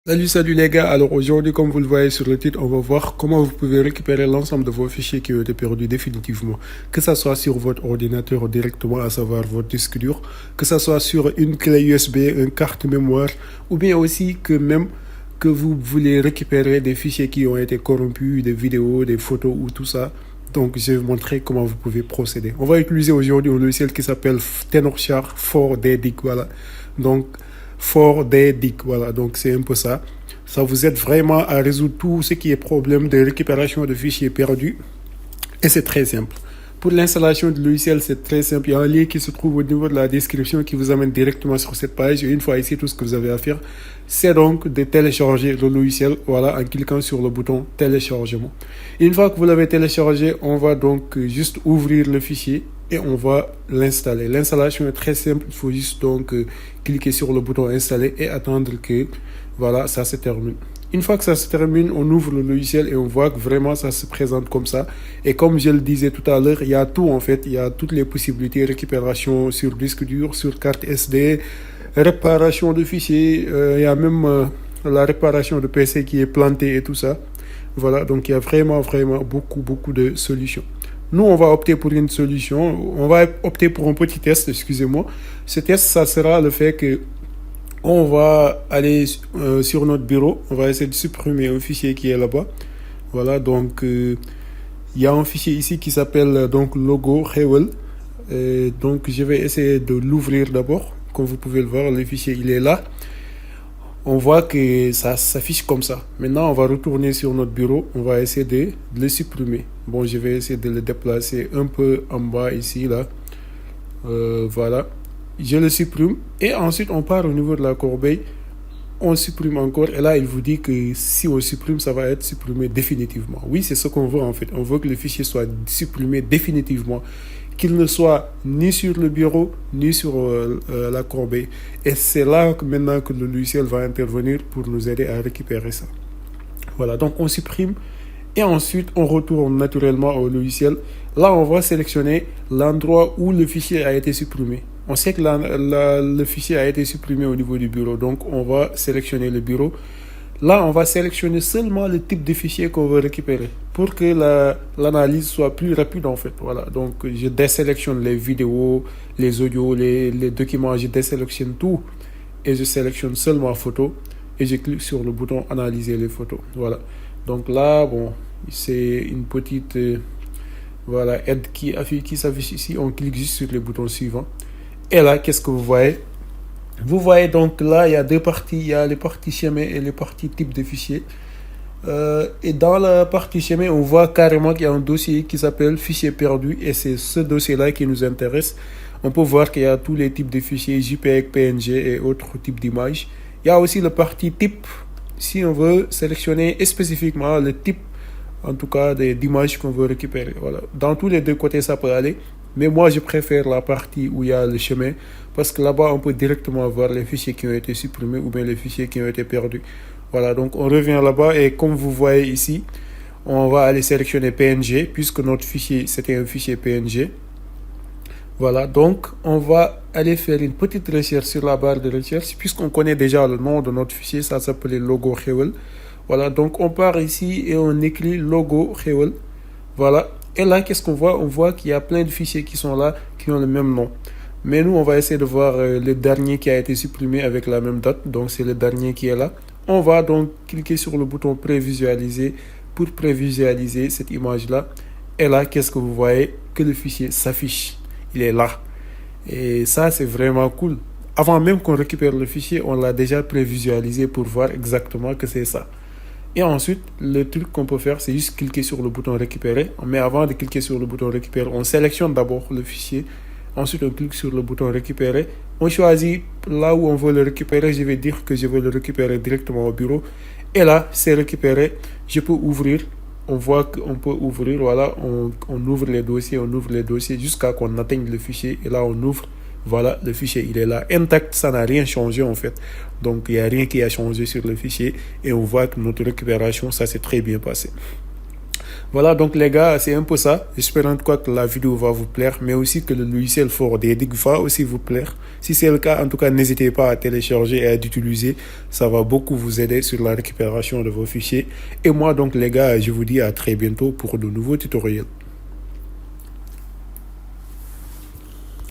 Salut les gars, alors aujourd'hui comme vous le voyez sur le titre, on va voir comment vous pouvez récupérer l'ensemble de vos fichiers qui ont été perdus définitivement. Que ça soit sur votre ordinateur ou directement, à savoir votre disque dur, que ça soit sur une clé USB, une carte mémoire, ou bien aussi que même que vous voulez récupérer des fichiers qui ont été corrompus, des vidéos, des photos ou tout ça. Donc je vais vous montrer comment vous pouvez procéder. On va utiliser aujourd'hui un logiciel qui s'appelle Tenorshare 4DDiG, voilà. Donc 4DDiG, voilà, donc c'est un peu ça. Ça vous aide vraiment à résoudre tout ce qui est problème de récupération de fichiers perdus. Et c'est très simple. Pour l'installation du logiciel, c'est très simple. Il y a un lien qui se trouve au niveau de la description qui vous amène directement sur cette page. Et une fois ici, tout ce que vous avez à faire, c'est donc de télécharger le logiciel, voilà, en cliquant sur le bouton téléchargement. Et une fois que vous l'avez téléchargé, on va donc juste ouvrir le fichier et on va l'installer. L'installation est très simple. Il faut juste donc cliquer sur le bouton installer et attendre que, voilà, ça se termine. Une fois que ça se termine, on ouvre le logiciel et on voit que vraiment ça se présente comme ça. Et comme je le disais tout à l'heure, il y a tout en fait. Il y a toutes les possibilités, récupération sur disque dur, sur carte SD, réparation de fichiers. Il y a même la réparation de PC qui est plantée et tout ça. Voilà, donc il y a vraiment beaucoup de solutions. Nous, on va opter pour une solution. On va opter pour un petit test, excusez-moi. Ce test, ça sera le fait que on va aller sur notre bureau, on va essayer de supprimer un fichier qui est là-bas. Voilà, donc il y a un fichier ici qui s'appelle donc logo Hewell. Donc je vais essayer de l'ouvrir d'abord. Comme vous pouvez le voir, le fichier il est là. On voit que ça s'affiche comme ça. Maintenant, on va retourner sur notre bureau. On va essayer de le supprimer. Bon, je vais essayer de le déplacer un peu en bas ici, là. Voilà. Je le supprime et ensuite on part au niveau de la corbeille, on supprime encore et là il vous dit que si on supprime ça va être supprimé définitivement. Oui, c'est ce qu'on veut en fait, on veut que le fichier soit supprimé définitivement, qu'il ne soit ni sur le bureau ni sur la corbeille, et c'est là que maintenant que le logiciel va intervenir pour nous aider à récupérer ça. Voilà, donc on supprime et ensuite on retourne naturellement au logiciel. Là on va sélectionner l'endroit où le fichier a été supprimé. On sait que le fichier a été supprimé au niveau du bureau, donc on va sélectionner le bureau. Là, on va sélectionner seulement le type de fichier qu'on veut récupérer pour que l'analyse soit plus rapide en fait. Voilà, donc je désélectionne les vidéos, les audios, les documents, je désélectionne tout et je sélectionne seulement photo et je clique sur le bouton analyser les photos. Voilà, donc là, bon, c'est une petite voilà, aide qui s'affiche ici. On clique juste sur les boutons suivants. Et là, qu'est-ce que vous voyez? Vous voyez donc là, il y a deux parties. Il y a les parties schéma et les parties type de fichier. Et dans la partie schéma, on voit carrément qu'il y a un dossier qui s'appelle fichier perdu. Et c'est ce dossier-là qui nous intéresse. On peut voir qu'il y a tous les types de fichiers, JPEG, PNG et autres types d'images. Il y a aussi la partie type. Si on veut sélectionner spécifiquement le type, en tout cas, d'images qu'on veut récupérer. Voilà. Dans tous les deux côtés, ça peut aller. Mais moi, je préfère la partie où il y a le chemin parce que là-bas, on peut directement voir les fichiers qui ont été supprimés ou bien les fichiers qui ont été perdus. Voilà, donc on revient là-bas et comme vous voyez ici, on va aller sélectionner PNG puisque notre fichier, c'était un fichier PNG. Voilà, donc on va aller faire une petite recherche sur la barre de recherche puisqu'on connaît déjà le nom de notre fichier, ça s'appelait logo Hewell. Voilà, donc on part ici et on écrit logo Hewell. Voilà. Et là, qu'est-ce qu'on voit? On voit qu'il y a plein de fichiers qui sont là, qui ont le même nom. Mais nous, on va essayer de voir le dernier qui a été supprimé avec la même date. Donc, c'est le dernier qui est là. On va donc cliquer sur le bouton prévisualiser pour prévisualiser cette image-là. Et là, qu'est-ce que vous voyez? Que le fichier s'affiche. Il est là. Et ça, c'est vraiment cool. Avant même qu'on récupère le fichier, on l'a déjà prévisualisé pour voir exactement que c'est ça. Et ensuite, le truc qu'on peut faire, c'est juste cliquer sur le bouton récupérer. Mais avant de cliquer sur le bouton récupérer, on sélectionne d'abord le fichier. Ensuite, on clique sur le bouton récupérer. On choisit là où on veut le récupérer. Je vais dire que je veux le récupérer directement au bureau. Et là, c'est récupéré. Je peux ouvrir. On voit qu'on peut ouvrir. Voilà, on ouvre les dossiers jusqu'à qu'on atteigne le fichier. Et là, on ouvre. Voilà, le fichier, il est là, intact, ça n'a rien changé en fait. Donc, il n'y a rien qui a changé sur le fichier et on voit que notre récupération, ça s'est très bien passé. Voilà, donc les gars, c'est un peu ça. J'espère en tout cas que la vidéo va vous plaire, mais aussi que le logiciel fort d'Edic va aussi vous plaire. Si c'est le cas, en tout cas, n'hésitez pas à télécharger et à l'utiliser. Ça va beaucoup vous aider sur la récupération de vos fichiers. Et moi, donc les gars, je vous dis à très bientôt pour de nouveaux tutoriels.